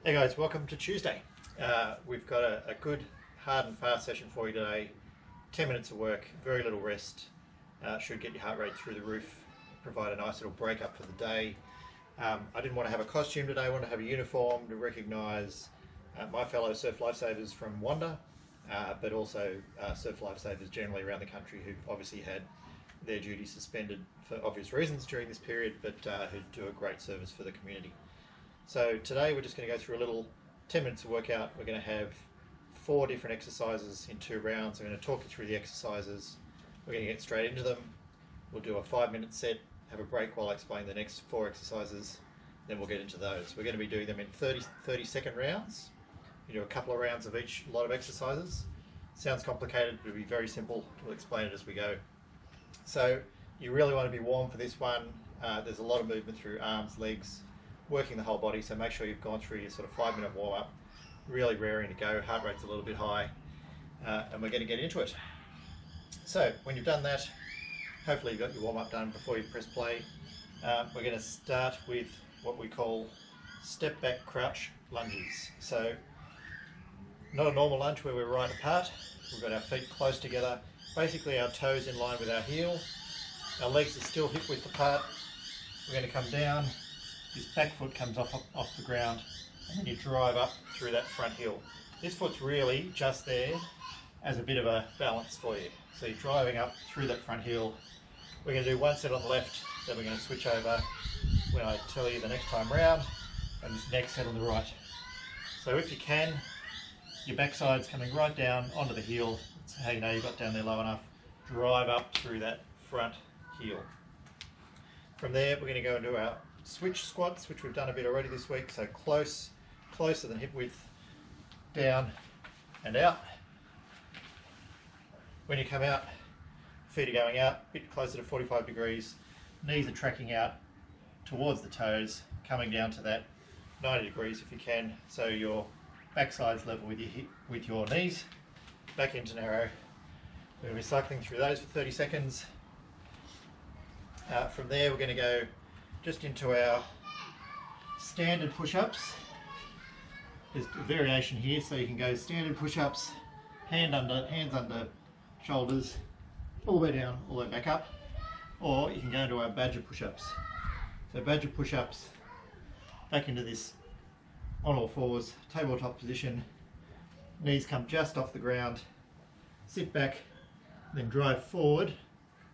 Hey guys, welcome to Tuesday. We've got a good hard and fast session for you today. 10 minutes of work, very little rest, should get your heart rate through the roof, provide a nice little break up for the day. I didn't want to have a costume today, I wanted to have a uniform to recognise my fellow surf lifesavers from Wanda, but also surf lifesavers generally around the country who've obviously had their duties suspended for obvious reasons during this period, but who do a great service for the community. So today we're just going to go through a little 10 minutes of workout. We're going to have 4 different exercises in 2 rounds. I'm going to talk you through the exercises. We're going to get straight into them. We'll do a 5-minute set, have a break while I explain the next 4 exercises, then we'll get into those. We're going to be doing them in 30-second rounds. You do a couple of rounds of each lot of exercises. Sounds complicated, but it'll be very simple. We'll explain it as we go. So you really want to be warm for this one. There's a lot of movement through arms, legs, working the whole body, so make sure you've gone through your sort of 5-minute warm-up, really raring to go, heart rate's a little bit high, and we're going to get into it. So when you've done that, hopefully you've got your warm-up done before you press play. We're going to start with what we call step back crouch lunges. So not a normal lunge where we're right apart, we've got our feet close together, basically our toes in line with our heel, our legs are still hip width apart. We're going to come down. This back foot comes off the ground, and then you drive up through that front heel. This foot's really just there as a bit of a balance for you. So you're driving up through that front heel. We're going to do 1 set on the left, then we're going to switch over when I tell you the next time round, and this next set on the right. So if you can, your backside's coming right down onto the heel. That's how you know you got down there low enough. Drive up through that front heel. From there, we're going to go into our switch squats, which we've done a bit already this week, so closer than hip width, down and out. When you come out, feet are going out, a bit closer to 45 degrees, knees are tracking out towards the toes, coming down to that 90 degrees if you can, so your backside's level with your knees, back into narrow. We're going to be cycling through those for 30 seconds. From there we're going to go just into our standard push-ups. There's a variation here, so you can go standard push-ups, hands under shoulders, all the way down, all the way back up, or you can go into our badger push-ups. So badger push-ups, back into this on all fours, tabletop position, knees come just off the ground, sit back, then drive forward,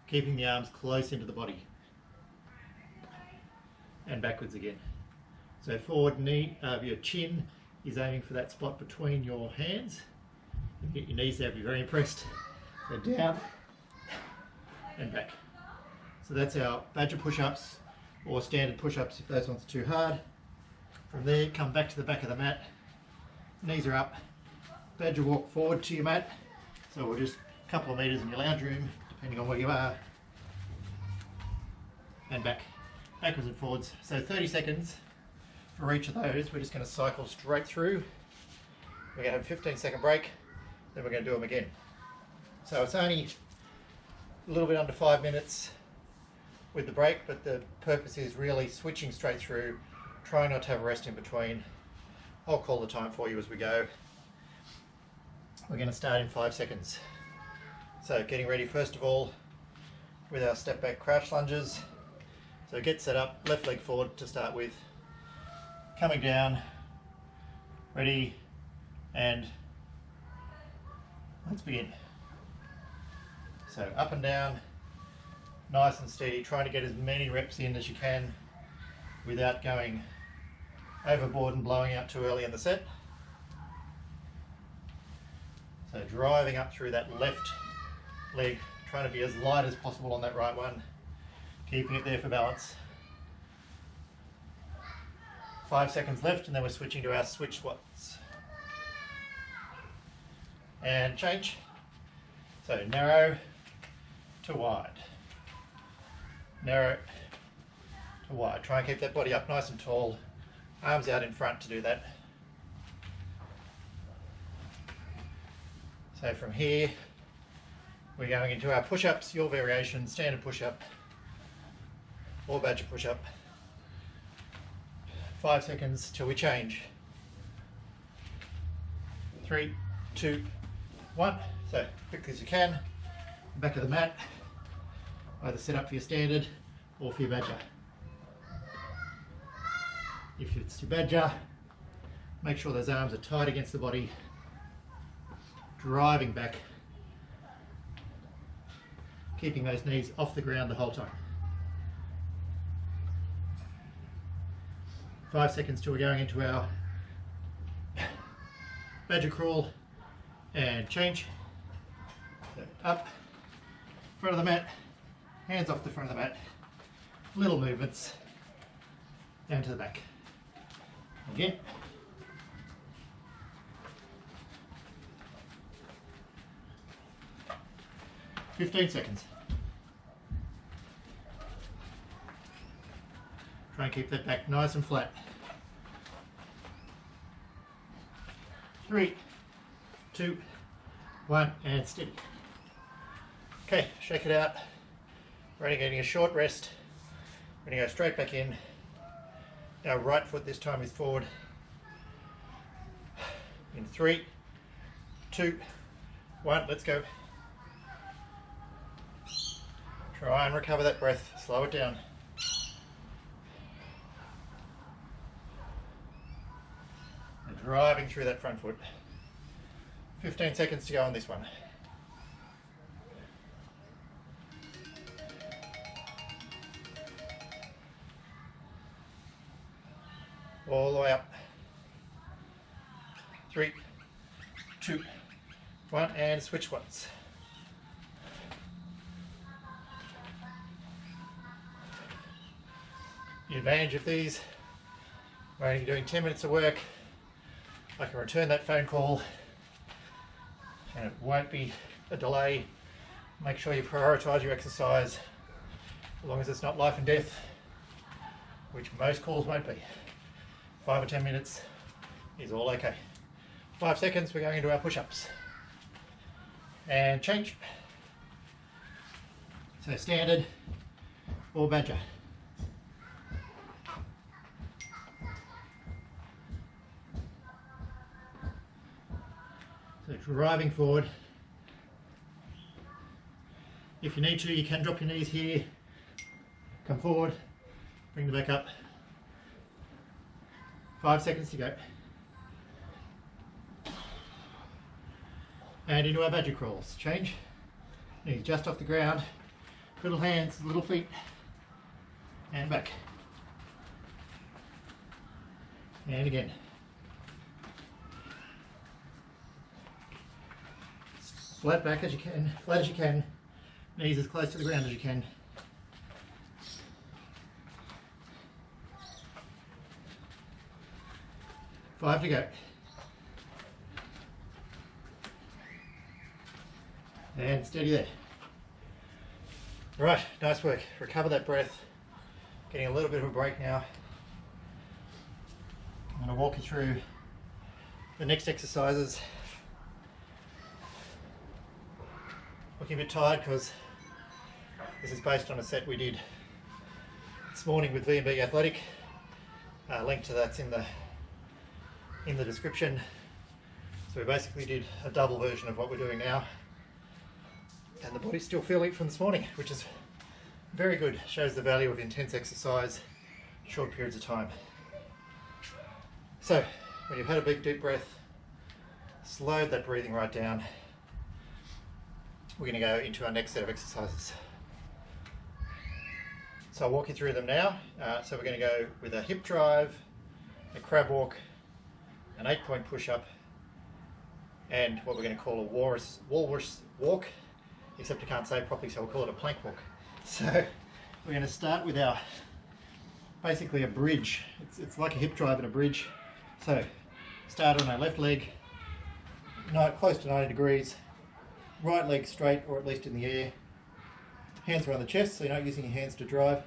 keeping the arms close into the body. And backwards again. So forward knee, your chin is aiming for that spot between your hands. You get your knees there, be very impressed. So down and back. So that's our badger push-ups or standard push-ups if those ones are too hard. From there, come back to the back of the mat. Knees are up. Badger walk forward to your mat. So we're just a couple of metres in your lounge room, depending on where you are. And back. Backwards and forwards. So 30 seconds for each of those. We're just going to cycle straight through. We're going to have a 15-second break, then we're going to do them again. So it's only a little bit under 5 minutes with the break, but the purpose is really switching straight through, trying not to have a rest in between. I'll call the time for you as we go. We're going to start in 5 seconds. So getting ready first of all with our step back crouch lunges. So get set up, left leg forward to start with, coming down, ready, and let's begin. So up and down, nice and steady, trying to get as many reps in as you can without going overboard and blowing out too early in the set. So driving up through that left leg, trying to be as light as possible on that right one. Keeping it there for balance. 5 seconds left and then we're switching to our switch squats. And change. So narrow to wide. Narrow to wide. Try and keep that body up nice and tall. Arms out in front to do that. So from here, we're going into our push-ups, your variation, standard push-up, or badger push-up. 5 seconds till we change. 3, 2, 1. So quickly as you can, back of the mat, either set up for your standard or for your badger. If it's your badger, make sure those arms are tight against the body, driving back, keeping those knees off the ground the whole time. 5 seconds till we're going into our badger crawl and change. So up, front of the mat, hands off the front of the mat, little movements, down to the back. Again. "15 seconds. Try and keep that back nice and flat. 3, 2, 1, and steady. Okay, shake it out. We're only getting a short rest. We're going to go straight back in. Our right foot this time is forward. In 3, 2, 1, let's go. Try and recover that breath, slow it down. And driving through that front foot. 15 seconds to go on this one. All the way up. 3, 2, 1, and switch once. The advantage of these, we're only doing 10 minutes of work. I can return that phone call and it won't be a delay. Make sure you prioritise your exercise, as long as it's not life and death, which most calls won't be. 5 or 10 minutes is all okay. 5 seconds, we're going into our push-ups. And change. So standard or badger. So driving forward. If you need to, you can drop your knees here, come forward, bring them back up. 5 seconds to go. And into our badger crawls. Change. Knees just off the ground. Little hands, little feet. And back. And again. Flat back as you can, flat as you can. Knees as close to the ground as you can. Five to go. And steady there. Right, nice work. Recover that breath. Getting a little bit of a break now. I'm going to walk you through the next exercises. Looking a bit tired because this is based on a set we did this morning with V&B Athletic. Link to that's in the description. So we basically did a double version of what we're doing now, and the body's still feeling it from this morning, which is very good. Shows the value of intense exercise, short periods of time. So when you've had a big deep breath, slow that breathing right down. We're going to go into our next set of exercises. So I'll walk you through them now. So we're going to go with a hip drive, a crab walk, an 8-point push-up, and what we're going to call a walrus walk, except I can't say it properly, so we'll call it a plank walk. So we're going to start with our, basically a bridge. It's like a hip drive and a bridge. So start on our left leg, close to 90 degrees, right leg straight or at least in the air, hands around the chest so you're not using your hands to drive,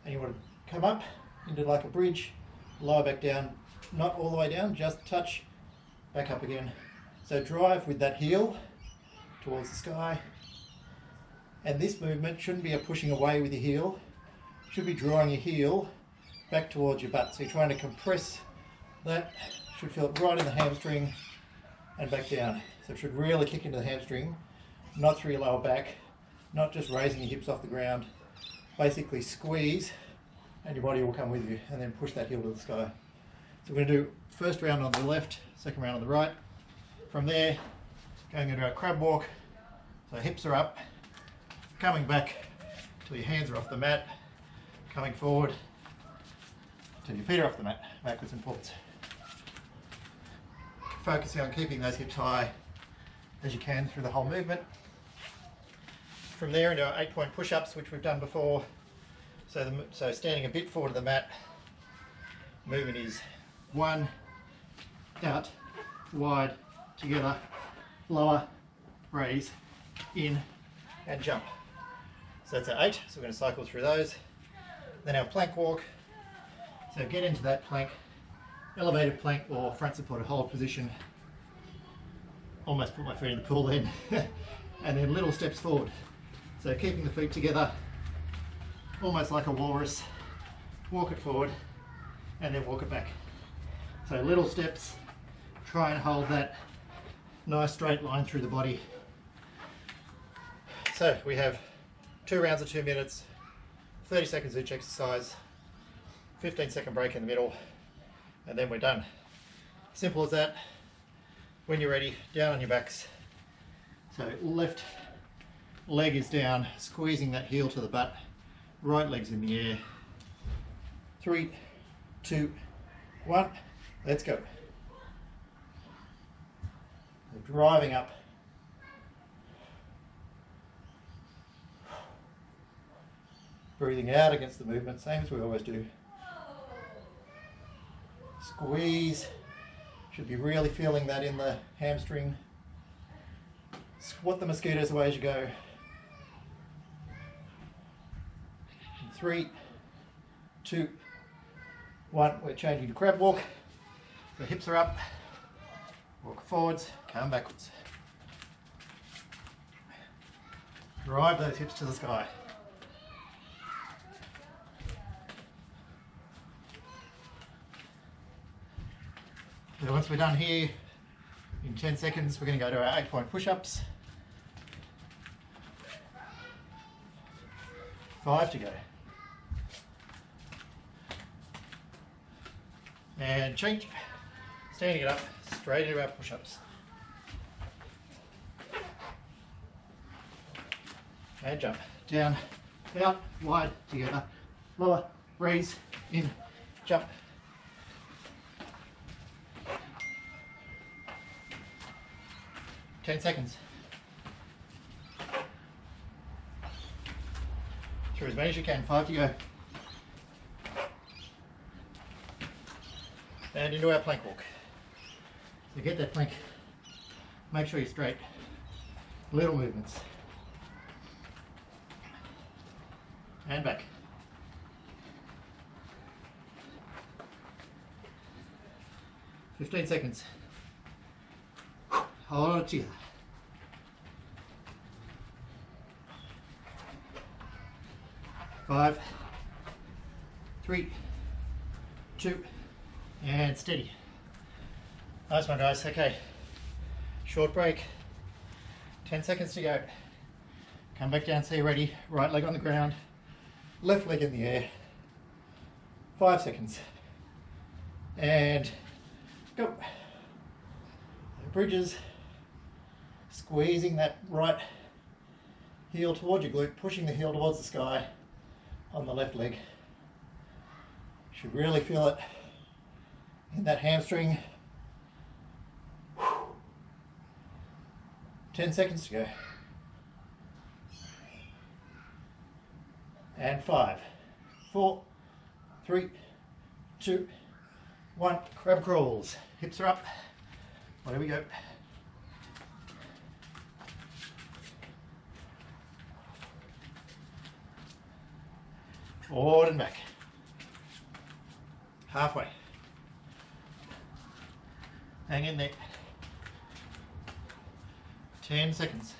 and you want to come up into like a bridge, lower back down, not all the way down, just touch, back up again. So drive with that heel towards the sky, and this movement shouldn't be a pushing away with your heel, should be drawing your heel back towards your butt. So you're trying to compress that, should feel it right in the hamstring and back down. So it should really kick into the hamstring, not through your lower back, not just raising your hips off the ground. Basically squeeze and your body will come with you, and then push that heel to the sky. So we're going to do first round on the left, second round on the right. From there, going into our crab walk. So hips are up, coming back till your hands are off the mat, coming forward till your feet are off the mat, backwards and forwards. Focusing on keeping those hips high as you can through the whole movement. From there into our 8-point push-ups, which we've done before. So standing a bit forward of the mat, movement is 1, out, wide, together, lower, raise, in, and jump. So that's our 8, so we're going to cycle through those. Then our plank walk. So get into that plank, elevated plank or front supported hold position. Almost put my feet in the pool then. And then little steps forward. So keeping the feet together, almost like a walrus. Walk it forward and then walk it back. So little steps, try and hold that nice straight line through the body. So we have 2 rounds of 2 minutes, 30 seconds each exercise, 15-second break in the middle, and then we're done. Simple as that. When you're ready, down on your backs. So left leg is down, squeezing that heel to the butt, right leg's in the air. 3, 2, 1, let's go. Driving up. Breathing out against the movement, same as we always do. Squeeze. Should be really feeling that in the hamstring. Swat the mosquitoes away as you go. 3, 2, 1. We're changing to crab walk. The hips are up. Walk forwards, come backwards. Drive those hips to the sky. So once we're done here, in 10 seconds, we're going to go to our 8-point push-ups. 5 to go. And change. Standing it up, straight into our push-ups. And jump. Down, out, wide, together. Lower, raise, in, jump. Ten seconds. Through as many as you can. 5 to go. And into our plank walk. So get that plank. Make sure you're straight. Little movements. And back. "15 seconds. Hold it together. 5, 3, 2, and steady. Nice one, guys. Okay, short break. 10 seconds to go. Come back down so you're ready. Right leg on the ground, left leg in the air. 5 seconds. And go. Bridges. Squeezing that right heel towards your glute, pushing the heel towards the sky on the left leg. Should really feel it in that hamstring. 10 seconds to go. And 5, 4, 3, 2, 1. Crab crawls. Hips are up. There we go. Forward and back. Halfway. Hang in there. 10 seconds.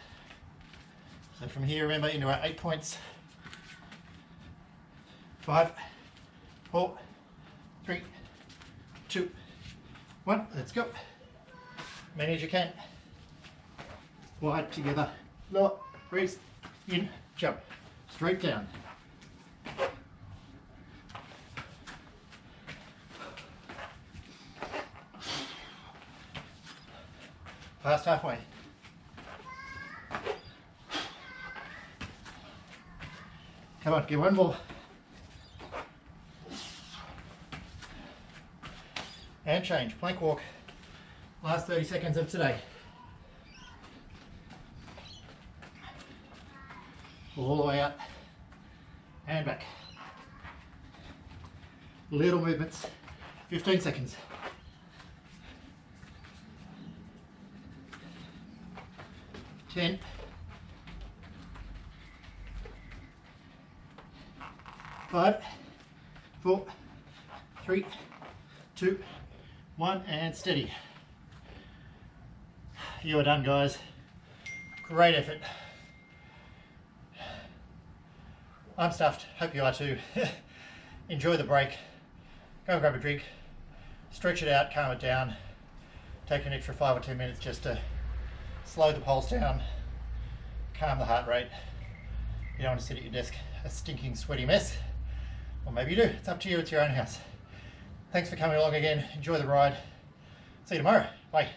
So from here, remember, into our 8 points. 5, 4, 3, 2, 1. Let's go. Many as you can. Wide together. Lower, release, in, jump. Straight down. Past halfway. Come on, give one more. And change, plank walk. Last 30 seconds of today. All the way up and back. Little movements, 15 seconds. Ten. 5, 4, 3, 2, 1, and steady. You are done, guys. Great effort. I'm stuffed. Hope you are too. Enjoy the break. Go and grab a drink. Stretch it out, calm it down. Take an extra 5 or 10 minutes just to slow the pulse down, calm the heart rate. You don't want to sit at your desk a stinking sweaty mess. Or maybe you do. It's up to you. It's your own house. Thanks for coming along again. Enjoy the ride. See you tomorrow. Bye.